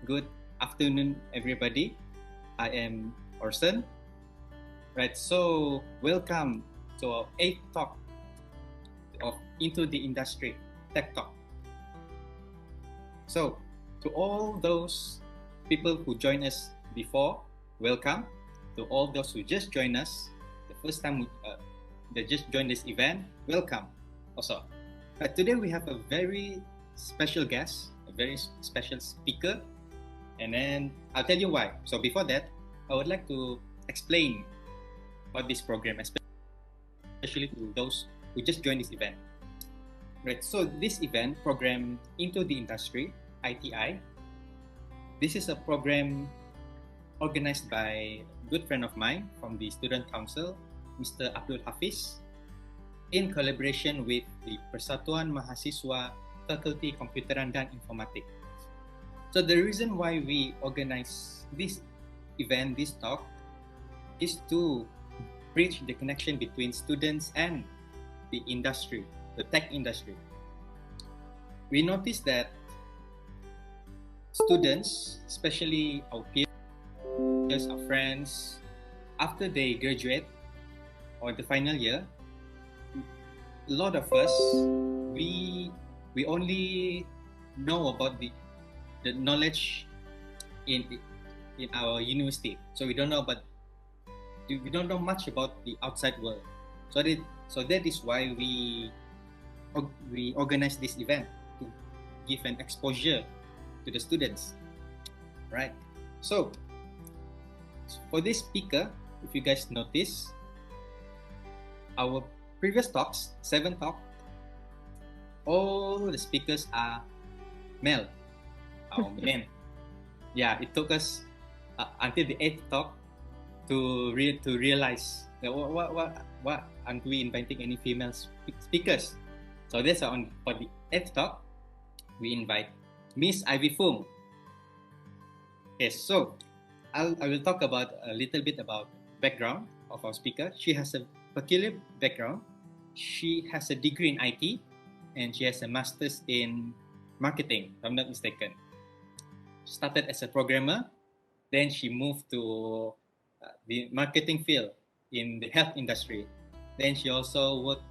Good afternoon, everybody. I am Orson. Right, so welcome to our eighth talk of Into the Industry Tech Talk. So, to all those people who joined us before, welcome. To all those who just joined us, the first time they just joined this event, welcome also. But today we have a very special guest, a very special speaker, and then I'll tell you why. So before that, I would like to explain about this program, especially to those who just joined this event. Right, so this event program Into the Industry, ITI, this is a program organized by a good friend of mine from the Student Council, Mr. Abdul Hafiz, in collaboration with the Persatuan Mahasiswa Fakulti Komputeran dan Informatik. So the reason why we organize this event, this talk, is to bridge the connection between students and the industry, the tech industry. We noticed that students, especially our peers, our friends, after they graduate or the final year, a lot of us, we only know about the knowledge in our university. So we don't know much about the outside world. So that is why we organize this event, to give an exposure to the students, right? So for this speaker, if you guys notice, our previous talks, 7 talks, all the speakers are male, our men. Yeah, it took us until the 8th talk to realize that what aren't we inviting any female speakers? So that's for the 8th talk, we invite Miss Ivy Fung. Yes, so I will talk about a little bit about background of our speaker. She has a peculiar background. She has a degree in IT and she has a master's in marketing, if I'm not mistaken. She started as a programmer, then she moved to the marketing field in the health industry. Then she also worked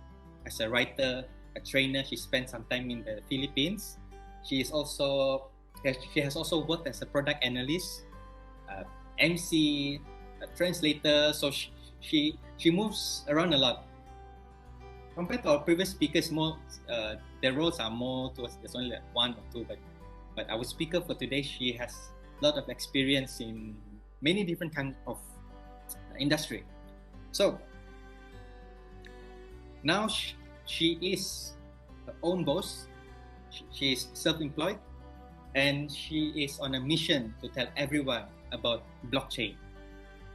as a writer, a trainer. She spent some time in the Philippines. She has also worked as a product analyst, MC, a translator. So she moves around a lot. Compared to our previous speakers, their roles are more towards, there's only like 1 or 2, but our speaker for today, she has a lot of experience in many different kinds of industry. So now she is her own boss. She is self-employed, and she is on a mission to tell everyone about blockchain.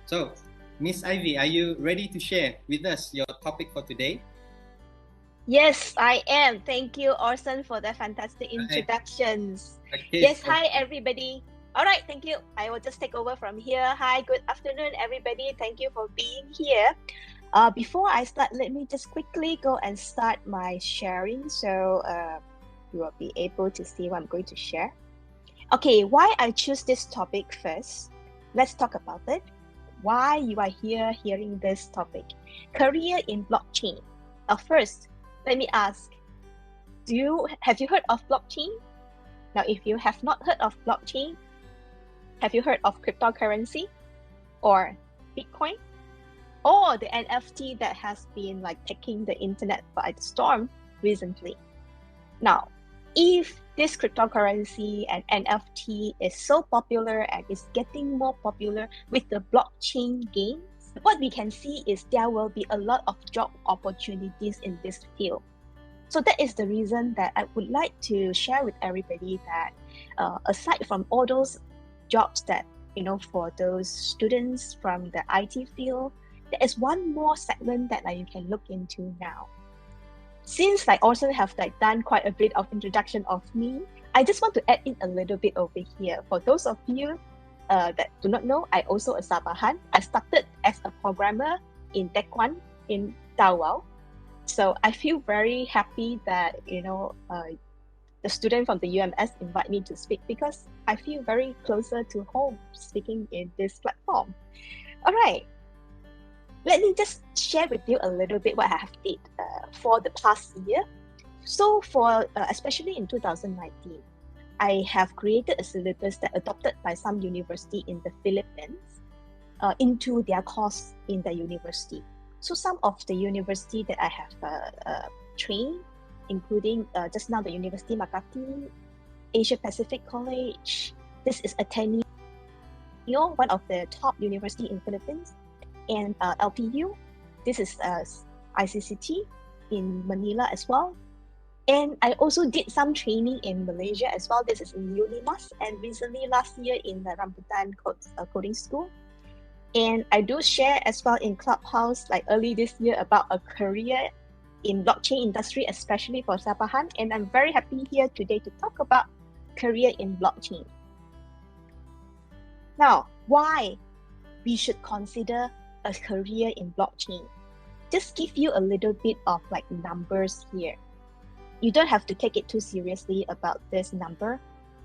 So, Miss Ivy, are you ready to share with us your topic for today? Yes, I am. Thank you, Orson, for the fantastic introductions. Okay. Yes, hi, everybody. All right, thank you. I will just take over from here. Hi, good afternoon, everybody. Thank you for being here. Before I start, let me just quickly go and start my sharing so you will be able to see what I'm going to share. Okay, why I choose this topic first? Let's talk about it. Why you are here hearing this topic? Career in blockchain. First, let me ask, have you heard of blockchain? Now, if you have not heard of blockchain, have you heard of cryptocurrency or Bitcoin or the NFT that has been like taking the internet by the storm recently? Now, if this cryptocurrency and NFT is so popular and is getting more popular with the blockchain games, what we can see is there will be a lot of job opportunities in this field. So that is the reason that I would like to share with everybody that aside from all those jobs that, for those students from the IT field, there is one more segment that you can look into now. Since I also have done quite a bit of introduction of me, I just want to add in a little bit over here. For those of you that do not know, I also a Sabahan. I started as a programmer in Tekwan in Davao. So I feel very happy that the student from the UMS invite me to speak because I feel very closer to home speaking in this platform. All right, let me just share with you a little bit what I have did for the past year. So for especially in 2019, I have created a syllabus that adopted by some university in the Philippines into their course in the university. So some of the university that I have trained, including just now the University Makati, Asia Pacific College. This is Ateneo, one of the top university in Philippines, and LPU. This is ICCT in Manila as well. And I also did some training in Malaysia as well. This is in Unimas, and recently last year in the Rambutan Coding School. And I do share as well in Clubhouse, like early this year, about a career in blockchain industry, especially for Sabahan. And I'm very happy here today to talk about career in blockchain. Now, why we should consider a career in blockchain? Just give you a little bit of like numbers here. You don't have to take it too seriously about this number.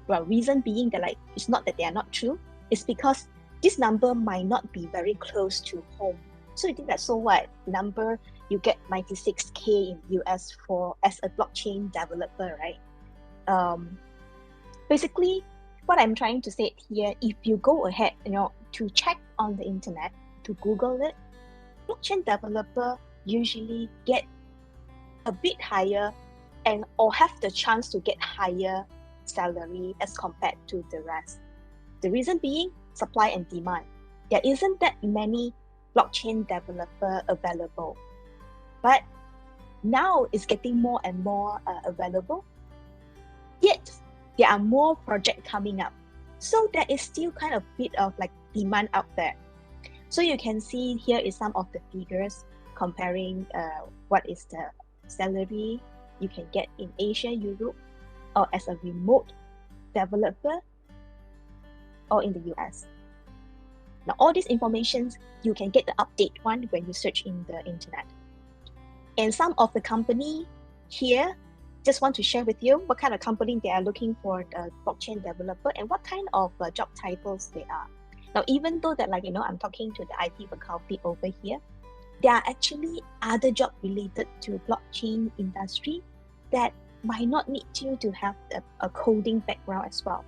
Well, reason being that like it's not that they are not true. It's because this number might not be very close to home. So you think that so what? Number you get 96K in US for as a blockchain developer, right? Basically, what I'm trying to say here, if you go ahead, to check on the internet, to Google it, blockchain developer usually get a bit higher and or have the chance to get higher salary as compared to the rest. The reason being supply and demand. There isn't that many blockchain developer available, but now it's getting more and more available. Yet there are more projects coming up, so there is still kind of bit of like demand out there. So you can see here is some of the figures comparing what is the salary you can get in Asia, Europe, or as a remote developer, or in the US. Now, all these informations, you can get the update one when you search in the internet. And some of the company here, just want to share with you what kind of company they are looking for a blockchain developer and what kind of job titles they are. Now, even though that I'm talking to the IT faculty over here, there are actually other jobs related to blockchain industry that might not need you to have a coding background as well.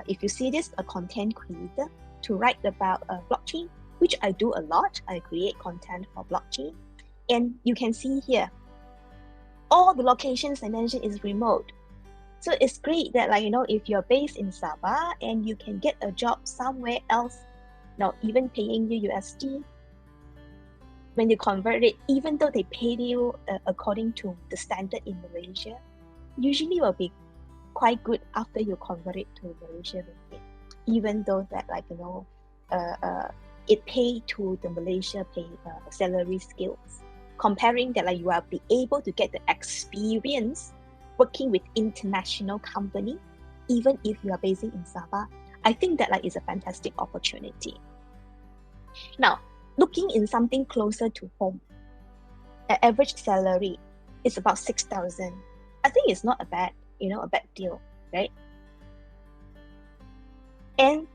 If you see this, a content creator to write about blockchain, which I do a lot. I create content for blockchain. And you can see here, all the locations I mentioned is remote. So it's great that if you're based in Sabah and you can get a job somewhere else, now even paying you USD, when you convert it, even though they pay you according to the standard in Malaysia, usually will be quite good after you convert it to Malaysia ringgit. Even though that it pay to the Malaysia salary skills, comparing that you will be able to get the experience working with international company, even if you are based in Sabah. I think that is a fantastic opportunity. Now, looking in something closer to home, an average salary is about 6,000. I think it's not a bad deal, right? And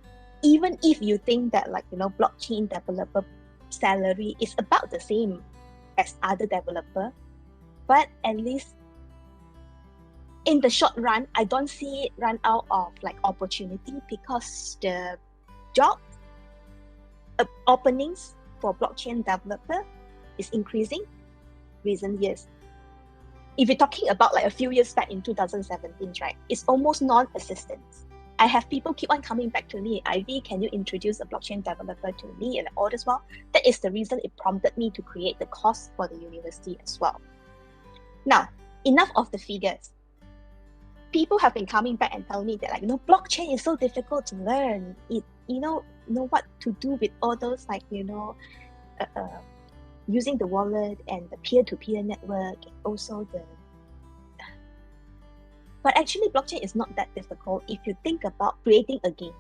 even if you think that blockchain developer salary is about the same as other developer, but at least in the short run, I don't see it run out of opportunity because the job openings for blockchain developer is increasing recent years. If you're talking about a few years back in 2017, right, it's almost non-existent. I have people keep on coming back to me, Ivy, can you introduce a blockchain developer to me and all as well? That is the reason it prompted me to create the course for the university as well. Now, enough of the figures. People have been coming back and telling me that blockchain is so difficult to learn. What to do with all those using the wallet and the peer-to-peer network, and also but actually blockchain is not that difficult if you think about creating a game.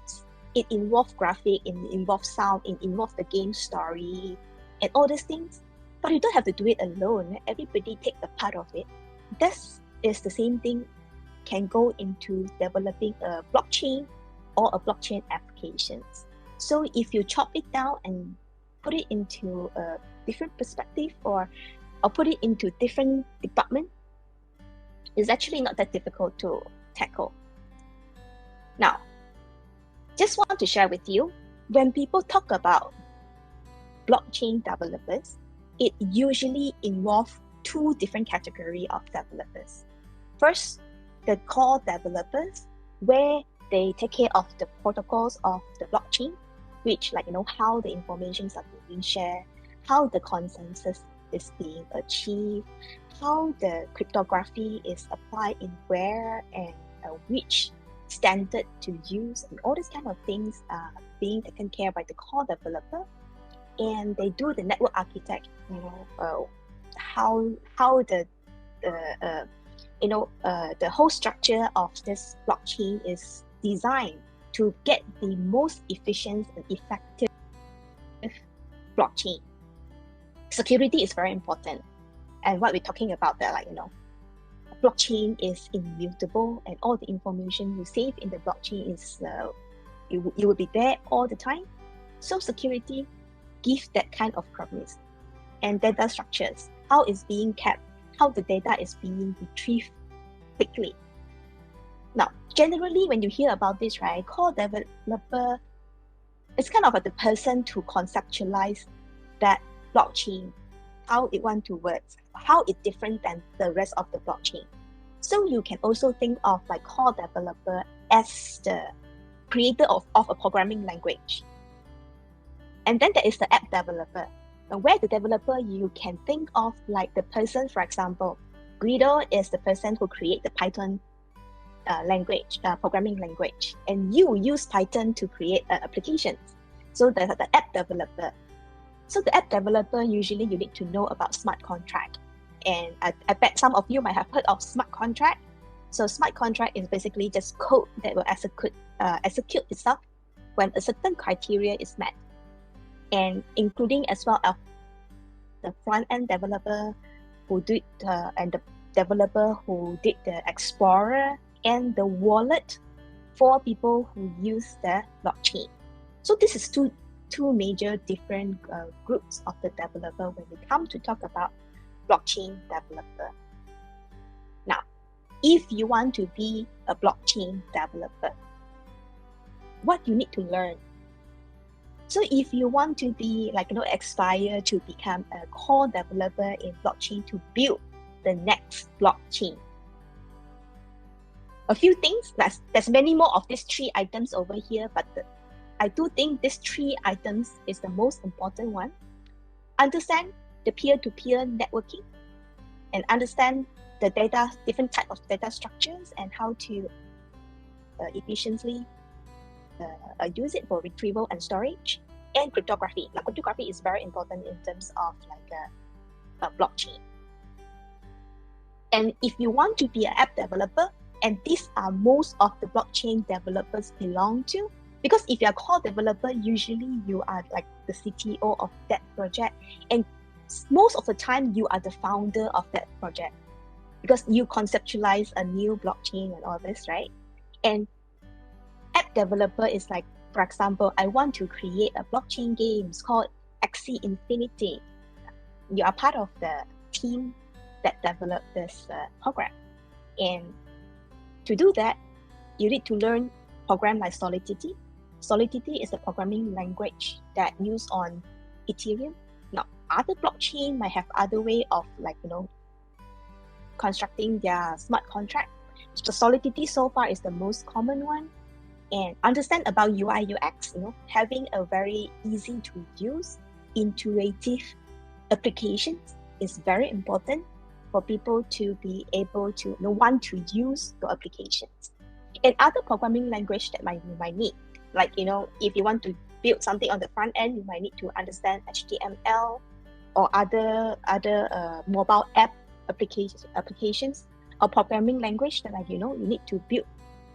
It involves graphic, it involves sound, it involves the game story and all these things, but you don't have to do it alone. Everybody take a part of it. This is the same thing can go into developing a blockchain or a blockchain applications. So if you chop it down and put it into a different perspective or put it into different department, it's actually not that difficult to tackle. Now, just want to share with you, when people talk about blockchain developers, it usually involves two different categories of developers. First, the core developers, where they take care of the protocols of the blockchain, which how the informations are being shared, how the consensus is being achieved, how the cryptography is applied in where and which standard to use, and all these kind of things are being taken care by the core developer. And they do the network architect, how the whole structure of this blockchain is designed to get the most efficient and effective blockchain. Security is very important, and what we're talking about that, blockchain is immutable, and all the information you save in the blockchain is it will be there all the time. So security gives that kind of promise. And data structures, how it's being kept, how the data is being retrieved quickly. Now, generally, when you hear about this, right, core developer is kind of like the person to conceptualize that blockchain, how it want to work, how it's different than the rest of the blockchain. So you can also think of like core developer as the creator of a programming language. And then there is the app developer, where the developer you can think of like the person, for example, Guido is the person who create the Python language, programming language, and you use Python to create applications. So there's the app developer. So the app developer, usually you need to know about smart contract. And I bet some of you might have heard of smart contract. So smart contract is basically just code that will execute itself when a certain criteria is met. And including as well the front-end developer who did and the developer who did the Explorer and the wallet for people who use the blockchain. So this is two major different groups of the developer when we come to talk about blockchain developer. Now, if you want to be a blockchain developer, what you need to learn? So if you want to be aspire to become a core developer in blockchain to build the next blockchain, a few things, there's many more of these three items over here, but I do think these three items is the most important one. Understand the peer-to-peer networking and understand the data, different type of data structures and how to efficiently use it for retrieval and storage, and cryptography. Now, cryptography is very important in terms of a blockchain. And if you want to be an app developer, and these are most of the blockchain developers belong to, because if you're a core developer, usually you are like the CTO of that project, and most of the time you are the founder of that project because you conceptualize a new blockchain and all this, right? And app developer is like, for example, I want to create a blockchain game called Axie Infinity. You are part of the team that developed this program. And to do that, you need to learn program like Solidity. Solidity is a programming language that used on Ethereum. Now, other blockchain might have other way of constructing their smart contract. So Solidity so far is the most common one. And understand about UI UX, having a very easy to use, intuitive applications is very important for people to be able to want to use your applications. And other programming language that you might need, like if you want to build something on the front end, you might need to understand HTML or other mobile app applications or programming language that you need to build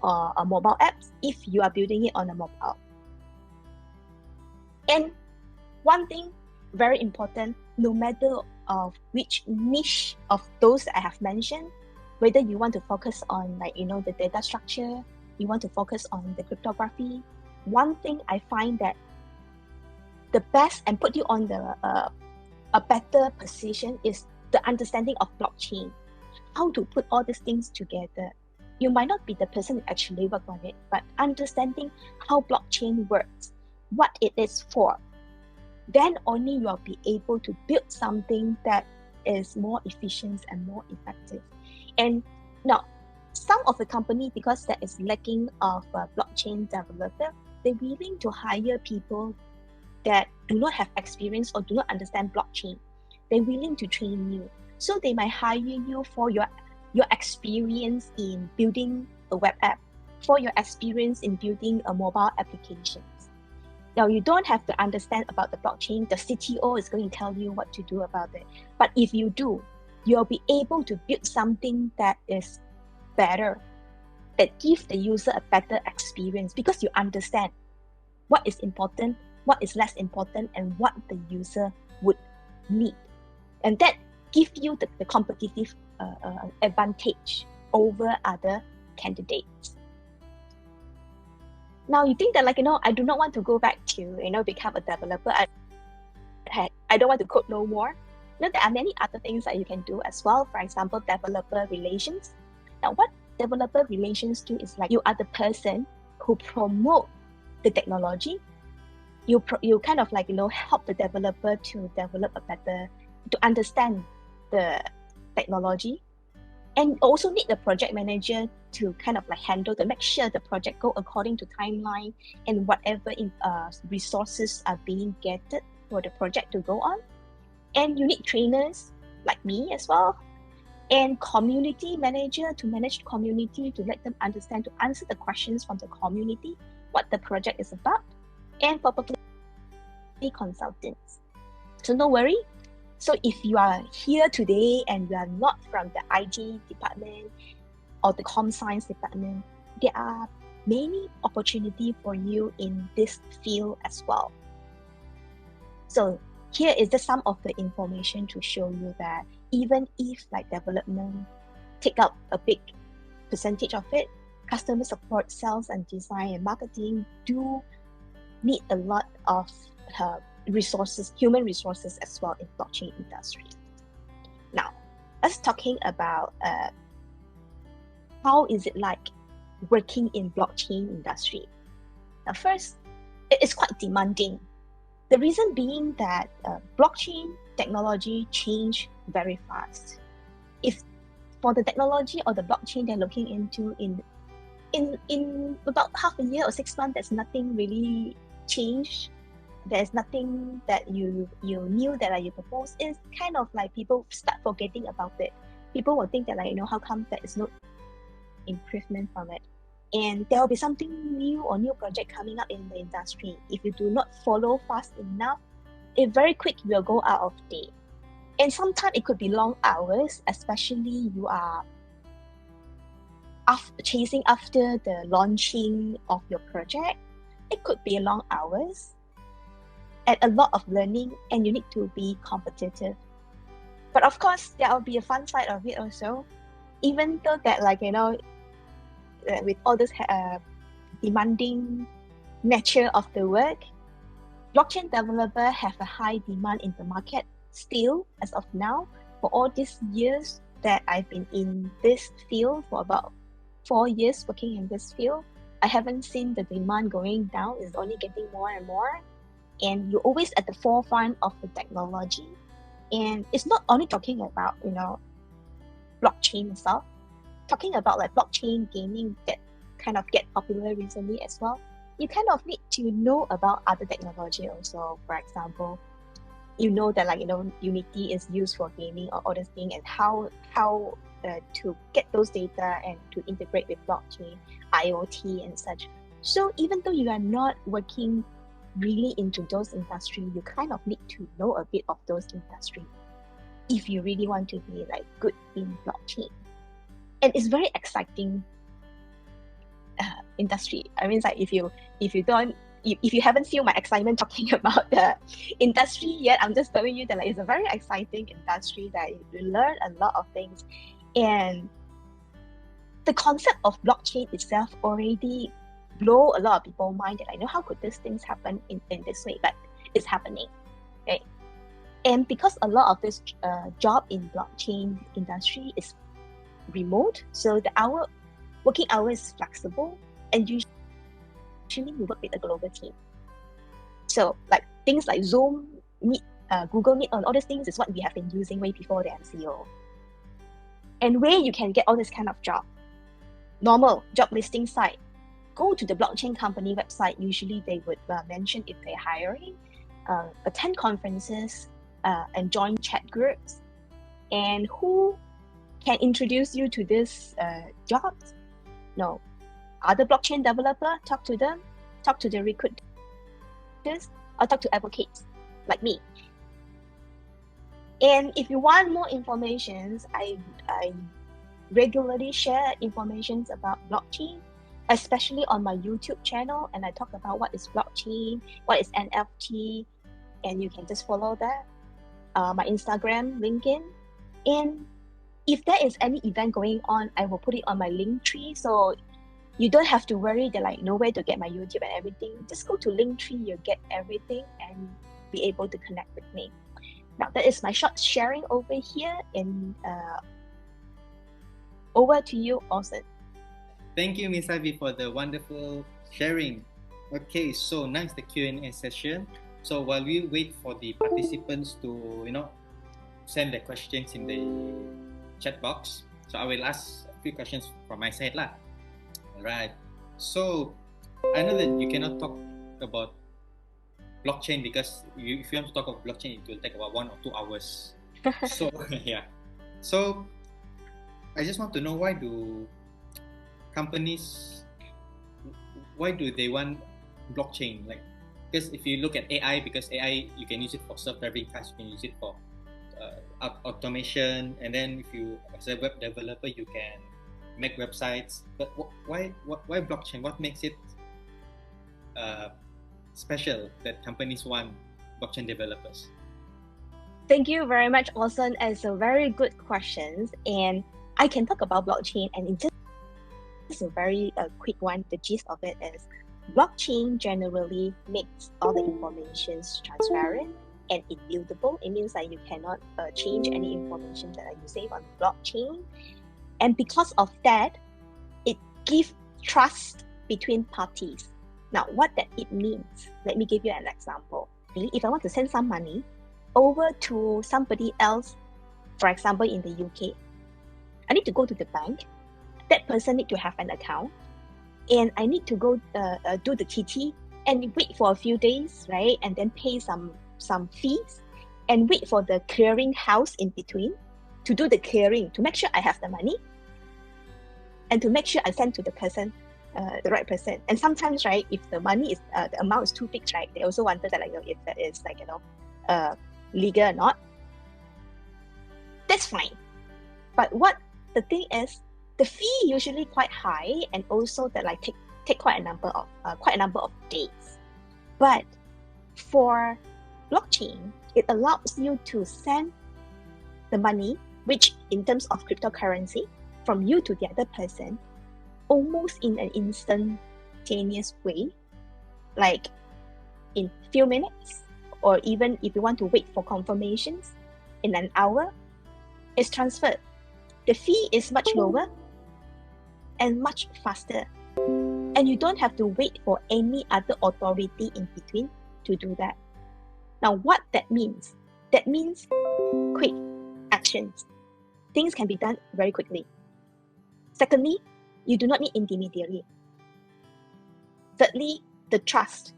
a mobile apps if you are building it on a mobile. And one thing very important, no matter of which niche of those that I have mentioned, whether you want to focus on the data structure, you want to focus on the cryptography. One thing I find that the best and put you on a better position is the understanding of blockchain, how to put all these things together. You might not be the person who actually work on it, but understanding how blockchain works, what it is for, then only you'll be able to build something that is more efficient and more effective. And now, some of the company, because that is lacking of a blockchain developer, they're willing to hire people that do not have experience or do not understand blockchain. They're willing to train you. So they might hire you for your experience in building a web app, for your experience in building a mobile applications. Now, you don't have to understand about the blockchain. The CTO is going to tell you what to do about it. But if you do, you'll be able to build something that is better, that gives the user a better experience, because you understand what is important, what is less important, and what the user would need. And that gives you the competitive advantage over other candidates. Now you think that I do not want to go back to become a developer. I don't want to code no more. There are many other things that you can do as well. For example, developer relations. Now what developer relations do is you are the person who promote the technology. You kind of help the developer to develop to understand the technology, and also need the project manager to kind of handle to make sure the project go according to timeline and whatever resources are being gathered for the project to go on. And you need trainers like me as well, and community manager to manage the community, to let them understand, to answer the questions from the community, what the project is about, and probably consultants. So no worry. So if you are here today and you are not from the IT department or the com science department, there are many opportunities for you in this field as well. So here is just some of the information to show you that even if development take up a big percentage of it, customer support, sales and design and marketing do need a lot of resources, human resources as well in blockchain industry. Now, let's talking about how is it like working in blockchain industry. Now, first, it is quite demanding. The reason being that blockchain technology change very fast. If for the technology or the blockchain they're looking into in about half a year or 6 months, there's nothing really changed. There's nothing that you knew that you proposed. It's kind of people start forgetting about it. People will think that how come there is no improvement from it, and there will be something new or new project coming up in the industry. If you do not follow fast enough, it very quick will go out of date. And sometimes it could be long hours, especially you are chasing after the launching of your project. It could be long hours and a lot of learning, and you need to be competitive. But of course, there will be a fun side of it also. Even though that with all this demanding nature of the work, blockchain developer have a high demand in the market still as of now. For all these years that I've been in this field, for about 4 years working in this field, I haven't seen the demand going down. It's only getting more and more. And you're always at the forefront of the technology. And it's not only talking about, blockchain itself, talking about blockchain gaming that kind of get popular recently as well. You kind of need to know about other technology also. For example, that Unity is used for gaming or other things, and how to get those data and to integrate with blockchain, IoT and such. So even though you are not working really into those industries, you kind of need to know a bit of those industries if you really want to be good in blockchain. And it's very exciting industry. I mean, if you haven't feel my excitement talking about the industry yet, I'm just telling you that it's a very exciting industry that you learn a lot of things. And the concept of blockchain itself already blow a lot of people's mind. That I know how could these things happen in this way, but it's happening, right? And because a lot of this job in blockchain industry is remote, so the working hour is flexible, and usually we work with a global team. So like things like Zoom, Meet, Google Meet, and all these things is what we have been using way before the MCO. And where you can get all this kind of job, normal job listing site, go to the blockchain company website. Usually they would mention if they're hiring, attend conferences, and join chat groups. And who can introduce you to this jobs? No, other blockchain developer, talk to them, talk to the recruiters, or talk to advocates like me. And if you want more information, I regularly share information about blockchain, especially on my YouTube channel, and I talk about what is blockchain, what is NFT, and you can just follow that. My Instagram, LinkedIn, and if there is any event going on, I will put it on my Linktree, so you don't have to worry that like know where to get my YouTube and everything. Just go to Linktree, you'll get everything and be able to connect with me. Now that is my short sharing over here, and over to you, Austin. Thank you, Miss Ivy, for the wonderful sharing. Okay, so now it's the Q&A session. So while we wait for the participants to, send their questions in the chat box, so I will ask a few questions from my side lah. Alright. So I know that you cannot talk about blockchain because if you want to talk about blockchain, it will take about 1 or 2 hours. So yeah. So I just want to know, why do companies they want blockchain? Like, because if you look at AI, because AI you can use it for self-driving cars, you can use it for automation, and then if you as a web developer you can make websites. But why blockchain? What makes it special that companies want blockchain developers? Thank you very much, Austin. It's a very good question, and I can talk about blockchain, and it's just a very quick one. The gist of it is blockchain generally makes all the information transparent and immutable. It means that you cannot change any information that you save on the blockchain. And because of that, it gives trust between parties. Now, what that it means, let me give you an example. If I want to send some money over to somebody else, for example, in the UK, I need to go to the bank. That person need to have an account, and I need to go do the TT and wait for a few days, right? And then pay some fees and wait for the clearing house in between to do the clearing, to make sure I have the money and to make sure I send to the person, the right person. And sometimes, right, if the money is the amount is too big, right, they also wonder that if that is legal or not. That's fine. But what the thing is, the fee usually quite high, and also that take quite a number of days. But for blockchain, it allows you to send the money, which in terms of cryptocurrency, from you to the other person, almost in an instantaneous way, like in few minutes, or even if you want to wait for confirmations, in an hour, it's transferred. The fee is much lower and much faster, and you don't have to wait for any other authority in between to do that. Now, what that means? That means quick actions. Things can be done very quickly. Secondly, you do not need intermediary. Thirdly, the trust.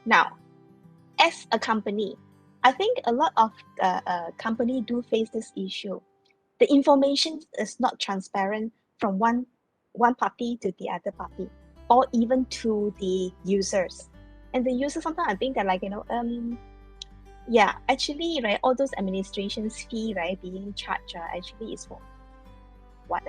Now, as a company, I think a lot of companies do face this issue. The information is not transparent from one party to the other party, or even to the users. And the users sometimes I think that actually, right, all those administrations fee, right, being charged actually is for what?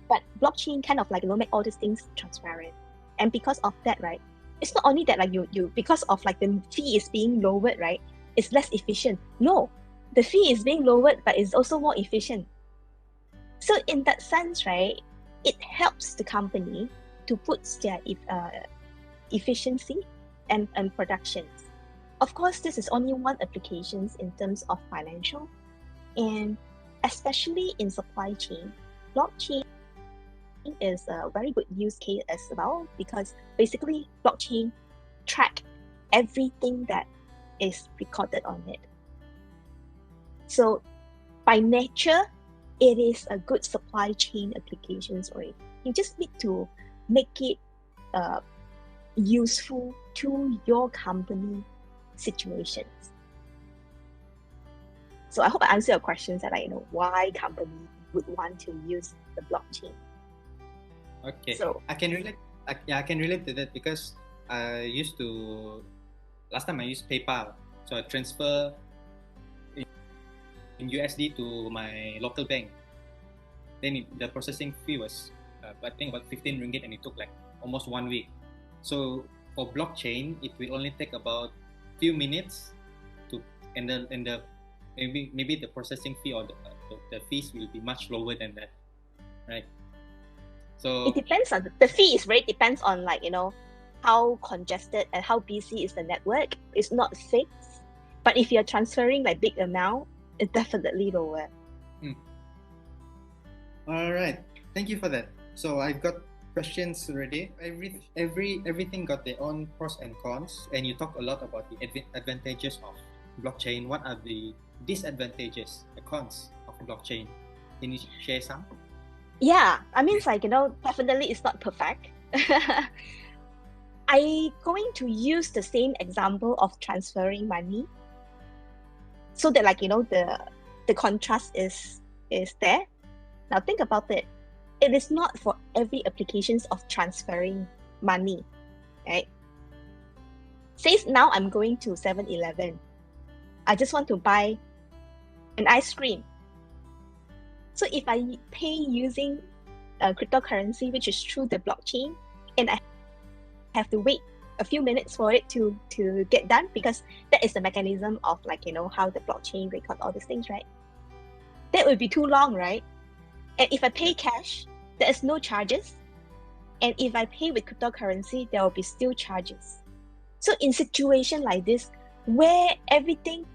But blockchain kind of make all these things transparent. And because of that, right, it's not only that you because of the fee is being lowered, right, it's less efficient. No, the fee is being lowered, but it's also more efficient. So in that sense, right, it helps the company to put their efficiency and productions. Of course, this is only one application in terms of financial, and especially in supply chain. Blockchain is a very good use case as well, because basically blockchain track everything that is recorded on it. So by nature, it is a good supply chain applications already. You just need to make it useful to your company situations. So I hope I answer your questions that why company would want to use the blockchain. Okay. So I can relate. I can relate to that because last time I used PayPal, so I transfer in USD to my local bank. Then the processing fee was I think about 15 ringgit, and it took like almost 1 week. So for blockchain, it will only take about few minutes and the maybe the processing fee or the fees will be much lower than that, right? So it depends on the fees, right? Depends on how congested and how busy is the network. It's not fixed, but if you're transferring like big amount, it's definitely lower. All right, thank you for that. So I've got questions already. Everything got their own pros and cons, and you talk a lot about the advantages of blockchain. What are the disadvantages, the cons of blockchain? Can you share some? Yeah, I mean, it's definitely it's not perfect. I'm going to use the same example of transferring money, so that the contrast is there. Now think about it. It is not for every applications of transferring money, right? Say now I'm going to 7-Eleven. I just want to buy an ice cream. So if I pay using cryptocurrency, which is through the blockchain, and I have to wait a few minutes for it to get done, because that is the mechanism of how the blockchain record all these things, right? That would be too long, right? And if I pay cash, there is no charges. And if I pay with cryptocurrency, there will be still charges. So in situation like this, where everything,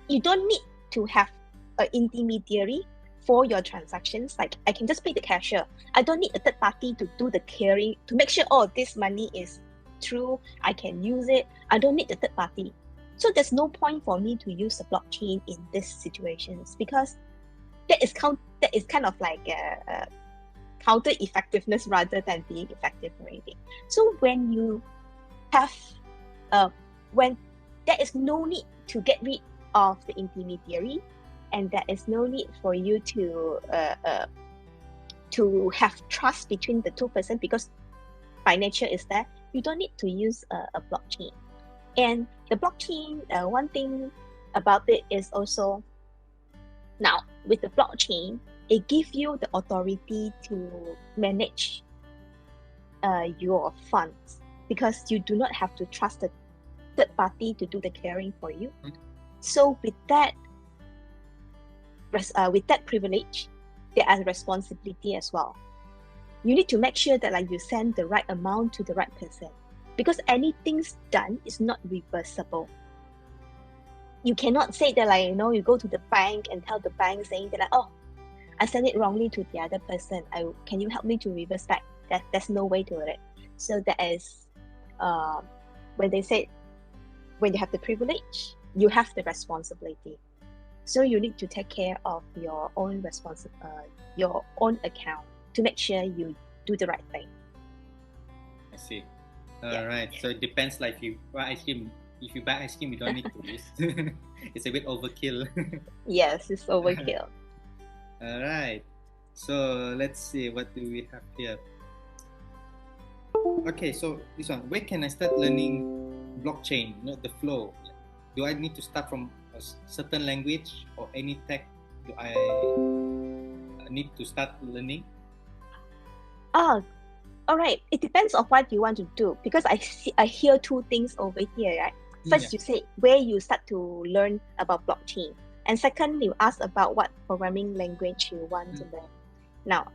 you don't need to have an intermediary for your transactions. Like I can just pay the cashier. I don't need a third party to do the clearing to make sure, this money is true, I can use it. I don't need the third party. So there's no point for me to use the blockchain in these situations, because that is kind of like a counter effectiveness rather than being effective already. So when you have when there is no need to get rid of the intermediary, and there is no need for you to have trust between the two persons, because by nature is that you don't need to use a blockchain. And the blockchain, one thing about it is also, now with the blockchain, it gives you the authority to manage your funds, because you do not have to trust the third party to do the clearing for you. So with that privilege, there are responsibility as well. You need to make sure that you send the right amount to the right person, because anything's done is not reversible. You cannot say that you go to the bank and tell the bank saying that I sent it wrongly to the other person. Can you help me to reverse back? There's no way to it. So that is when they say, when you have the privilege, you have the responsibility. So you need to take care of your own your own account to make sure you do the right thing. I see. All right. So it depends. Like if you buy ice cream, you don't need to use. It's a bit overkill. Yes, it's overkill. All right. So let's see, what do we have here? Okay, so this one. Where can I start learning blockchain? The flow. Do I need to start from a certain language or any tech? Do I need to start learning? All right. It depends on what you want to do, because I hear two things over here, right? First, you say where you start to learn about blockchain, and second, you ask about what programming language you want to learn. Now,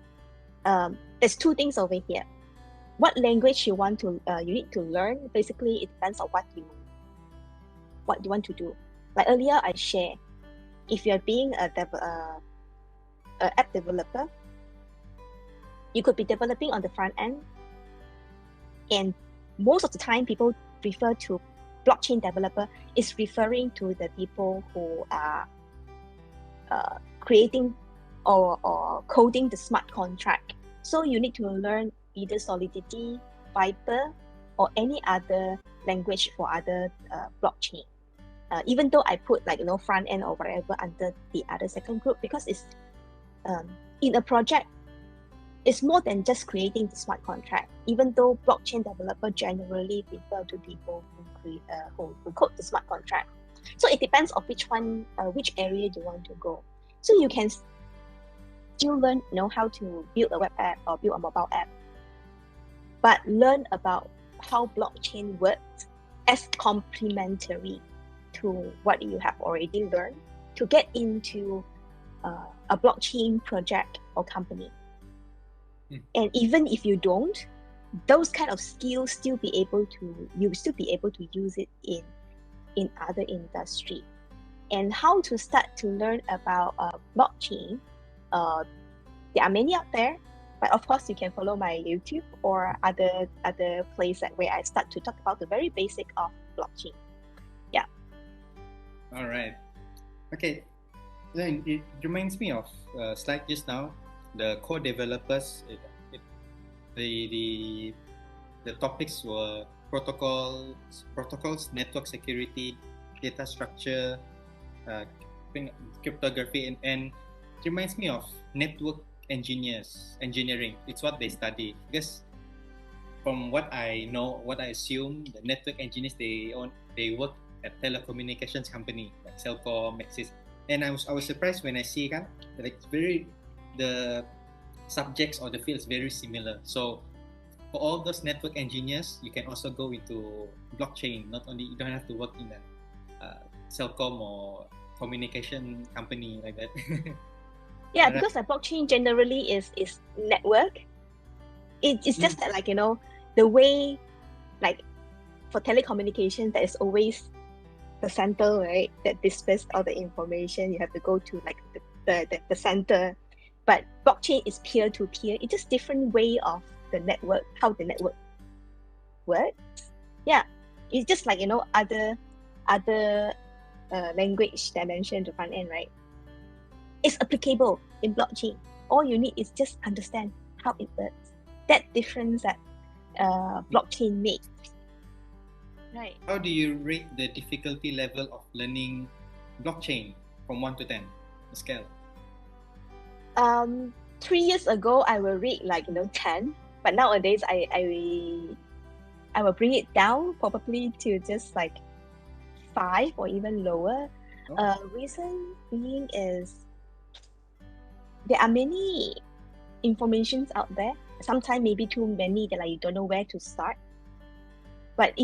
there's two things over here. What language you need to learn. Basically, it depends on what you want to do. Like earlier, I shared, if you're being a app developer, you could be developing on the front end, and most of the time, people refer to blockchain developer is referring to the people who are creating or coding the smart contract. So you need to learn either Solidity, Viper, or any other language for other blockchain. Even though I put front end or whatever under the other second group, because it's in a project, it's more than just creating the smart contract. Even though blockchain developer generally refer to people who code the smart contract. So it depends on which area you want to go. So you can still learn how to build a web app or build a mobile app, but learn about how blockchain works as complementary to what you have already learned to get into a blockchain project or company. And even if you don't, those kind of skills you'll still be able to use it in other industry. And how to start to learn about blockchain, there are many out there, but of course you can follow my YouTube or other places where I start to talk about the very basic of blockchain. Yeah. All right. Okay. Then it reminds me of slide just now. The core developers. The topics were protocols, network security, data structure, cryptography, and it reminds me of network engineering. It's what they study, because from what I know, what I assume, the network engineers they work at telecommunications company like Celcom, Maxis, and I was surprised when I see that it's the subjects or the fields very similar. So for all those network engineers, you can also go into blockchain. Not only you don't have to work in a Celcom or communication company like that. Yeah, because a blockchain generally is network. It's just that the way for telecommunications, there is always the center, right, that displays all the information. You have to go to the center. But blockchain is peer-to-peer. It's just different way of the network, how the network works. Yeah, it's just other language dimension to front end, right? It's applicable in blockchain. All you need is just understand how it works. That difference that blockchain makes. Right. How do you rate the difficulty level of learning blockchain from 1 to 10, the scale? 3 years ago I will rate 10, but nowadays I will bring it down probably to just 5 or even lower. Reason being is there are many informations out there. Sometimes maybe too many that you don't know where to start. But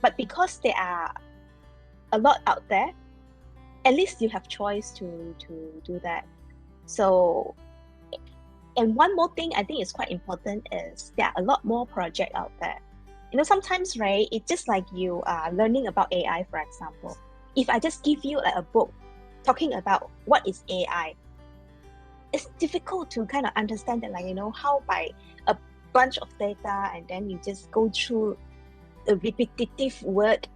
but because there are a lot out there, at least you have choice to do that. So, and one more thing I think is quite important is there are a lot more projects out there. Sometimes, right, it's just like you are learning about AI, for example. If I just give you a book talking about what is AI, it's difficult to kind of understand that, how by a bunch of data and then you just go through a repetitive work,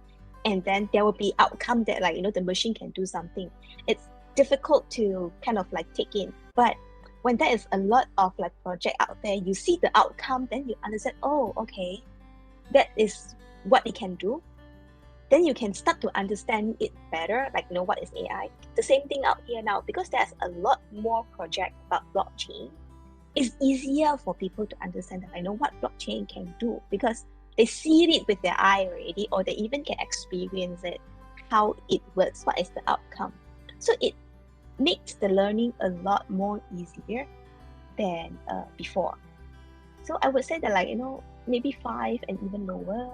and then there will be outcome that the machine can do something. It's difficult to kind of take in. But when there is a lot of project out there, you see the outcome, then you understand, oh, okay, that is what it can do. Then you can start to understand it better, what is AI. The same thing out here now, because there's a lot more project about blockchain. It's easier for people to understand that I know what blockchain can do, because they see it with their eye already, or they even can experience it, how it works, what is the outcome. So it makes the learning a lot more easier than before. So I would say that maybe 5 and even lower,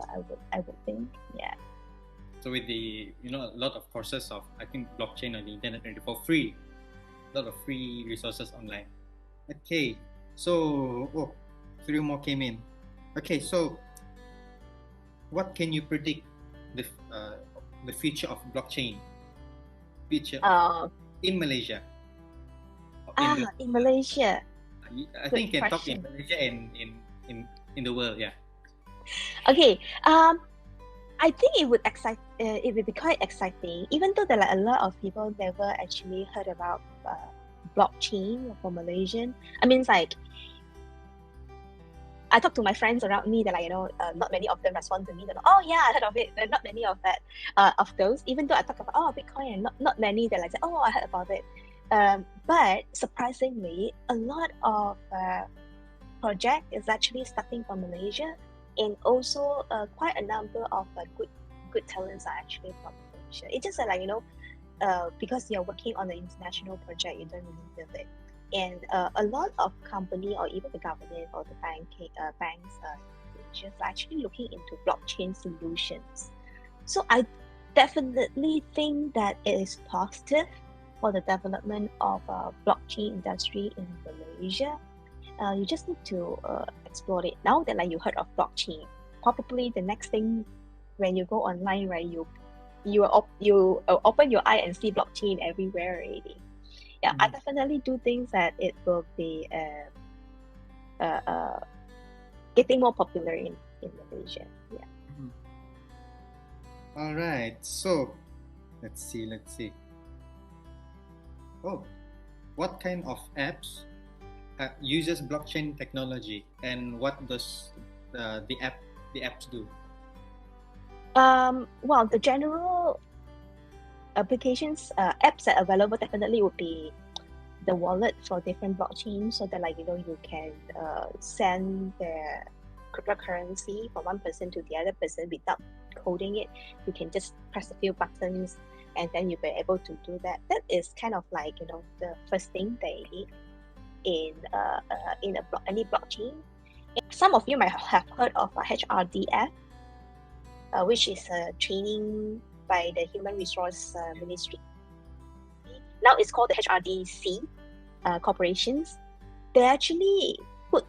I would think, yeah. So with the a lot of courses of, I think, blockchain on the internet for free, lot of free resources online. Okay, so three more came in. Okay, so what can you predict the the future of blockchain? Future of Uh, in Malaysia. In in Malaysia, I good think you can talk in question. Malaysia and in the world. Yeah. Okay, I think it would be quite exciting, even though there are a lot of people never actually heard about blockchain for Malaysian. I mean, it's like I talk to my friends around me. They're like, not many of them respond to me. They're like, oh yeah, I heard of it. There are not many of that of those. Even though I talk about Bitcoin, and not many. They're like, oh, I heard about it. But surprisingly, a lot of project is actually starting from Malaysia, and also quite a number of good talents are actually from Malaysia. It's just like because you're working on an international project, you don't really feel it. And a lot of company or even the government or the banks in Malaysia are actually looking into blockchain solutions. So I definitely think that it is positive for the development of blockchain industry in Malaysia. You just need to explore it. Now that you heard of blockchain, probably the next thing when you go online, right, you open your eye and see blockchain everywhere already. Yeah, I definitely do think that it will be getting more popular in Malaysia. Yeah. All right. So let's see. Oh, what kind of apps uses blockchain technology, and what does the apps do? Well, the general applications apps that are available definitely would be the wallet for different blockchains, so that you can send the cryptocurrency from one person to the other person without coding it. You can just press a few buttons and then you'll be able to do that. That is kind of the first thing they need in any blockchain. And some of you might have heard of HRDF, which is a training by the Human Resource Ministry. Now it's called the HRDC corporations. They actually put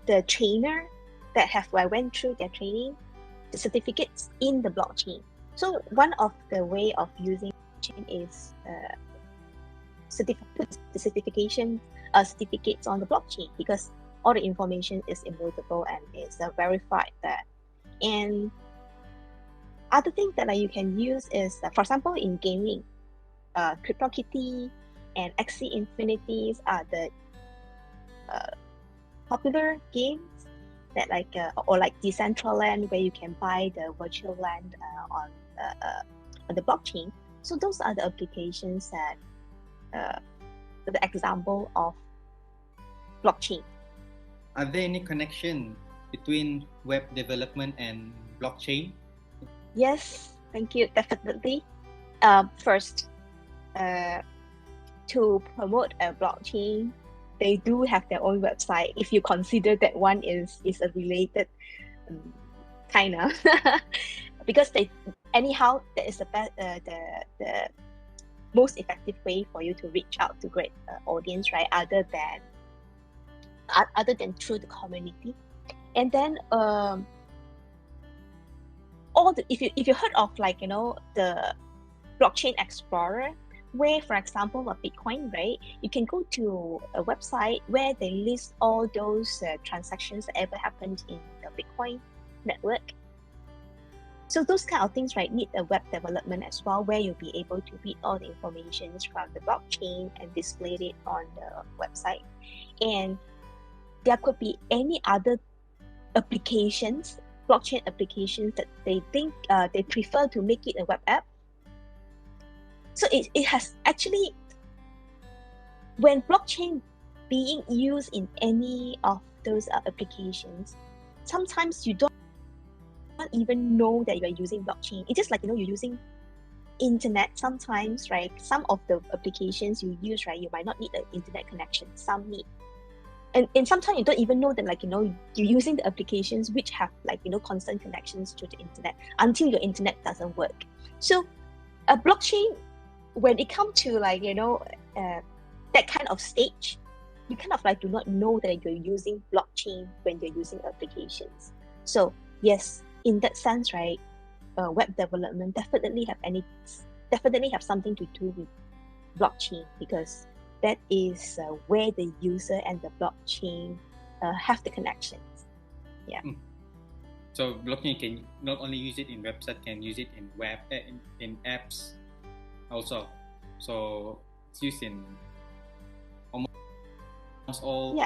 the trainer that went through their training, the certificates in the blockchain. So one of the way of using blockchain is put the certificates on the blockchain, because all the information is immutable and is verified there. And other things that you can use is, for example, in gaming, CryptoKitty and Axie Infinities are the popular games that or like Decentraland, where you can buy the virtual land on the blockchain. So those are the applications that the example of blockchain. Are there any connection between web development and blockchain? Yes, thank you. Definitely. First, to promote a blockchain, they do have their own website. If you consider that one is a related kind of, because that is the most effective way for you to reach out to great audience, right? Other than through the community. And then if you heard of the blockchain explorer, where, for example, a Bitcoin, right, you can go to a website where they list all those transactions that ever happened in the Bitcoin network. So those kind of things, right, need a web development as well, where you'll be able to read all the information from the blockchain and display it on the website. And there could be any other applications, blockchain applications, that they think they prefer to make it a web app. So it has actually, when blockchain being used in any of those applications, sometimes you don't even know that you are using blockchain. It's just you're using internet sometimes, right? Some of the applications you use, right, you might not need an internet connection. Some need. And sometimes you don't even know that you're using the applications which have constant connections to the internet until your internet doesn't work. So a blockchain, when it comes to that kind of stage, you kind of like do not know that you're using blockchain when you're using applications. So yes, in that sense, right, web development definitely have something to do with blockchain, because that is where the user and the blockchain have the connections. Yeah. So blockchain can not only use it in website, can use it in web, in apps also. So it's used in almost all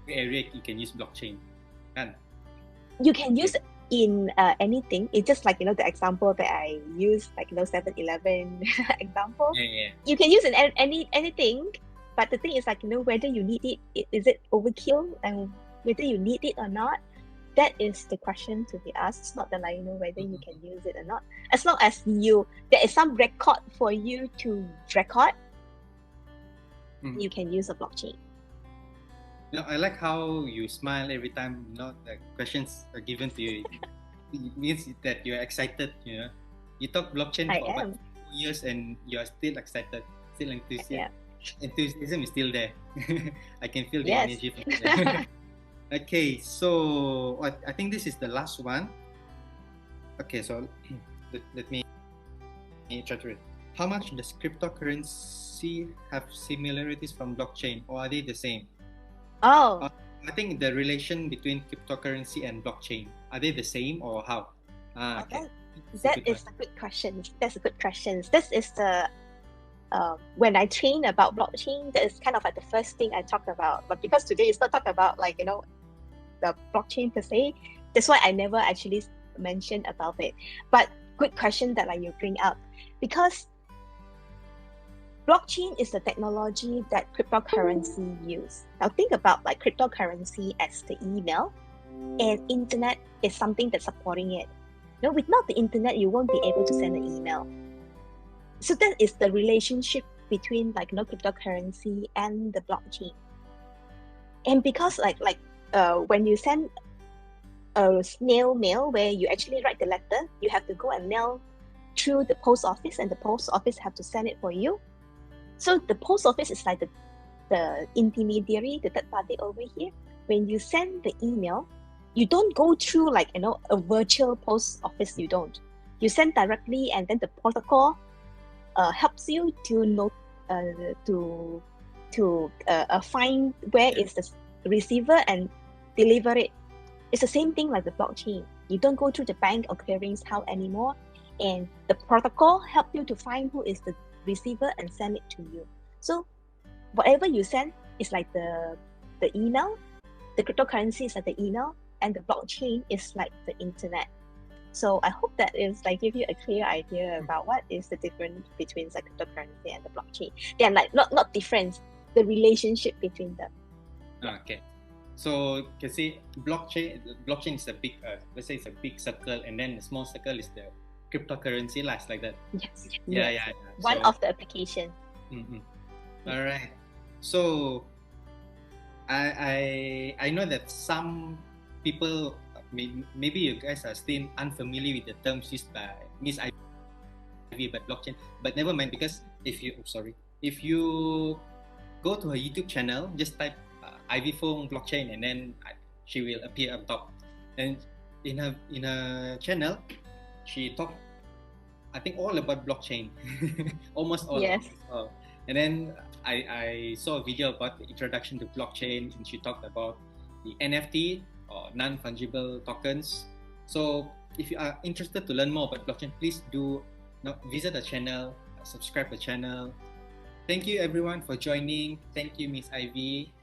area. You can use blockchain. And you can use it in anything. It's just like, the example that I used, like 7-Eleven example. You can use it in anything, but the thing is like, whether you need it, is it overkill, and whether you need it or not, that is the question to be asked. It's not that like, whether you can use it or not. As long as there is some record for you to record, you can use a blockchain. I like how you smile every time the questions are given to you. It means that you're excited, You talk blockchain for about 2 years and you're still excited, still enthusiastic. Yeah. Enthusiasm is still there. I can feel the energy from there. Okay, so I think this is the last one. Okay, so let me try to read. How much does cryptocurrency have similarities from blockchain, or are they the same? I think the relation between cryptocurrency and blockchain, are they the same or how? Okay. That is a good question. That's a good question. This is the when I train about blockchain, that is kind of like the first thing I talk about. But because today is not talk about like the blockchain per se, that's why I never actually mentioned about it. But good question that like you bring up, because blockchain is the technology that cryptocurrency use. Now think about like cryptocurrency as the email, and internet is something that's supporting it. Without the internet, you won't be able to send an email. So that is the relationship between like cryptocurrency and the blockchain. And because when you send a snail mail where you actually write the letter, you have to go and mail through the post office, and the post office have to send it for you. So the post office is like the intermediary, the third party over here. When you send the email, you don't go through like a virtual post office. You don't. You send directly, and then the protocol helps you to find where is the receiver and deliver it. It's the same thing like the blockchain. You don't go through the bank or clearings house anymore, and the protocol help you to find who is the receiver and send it to you. So whatever you send is like the email, the cryptocurrency is like the email, and the blockchain is like the internet. So I hope that is like give you a clear idea about what is the difference between the cryptocurrency and the blockchain. They are like not different, the relationship between them. Okay. So you can see blockchain is a big, let's say it's a big circle, and then the small circle is the cryptocurrency, like that. Yes. Yeah. One of the application. All right. So I know that some people, maybe you guys are still unfamiliar with the terms used by Miss Ivy about blockchain, but never mind, because if you go to her YouTube channel, just type Ivy Fong blockchain, and then she will appear up top. And in her channel, she talked, I think, all about blockchain, almost all. Yes. And then I saw a video about the introduction to blockchain, and she talked about the NFT, or non-fungible tokens. So if you are interested to learn more about blockchain, please do visit the channel, subscribe the channel. Thank you everyone for joining. Thank you, Miss Ivy.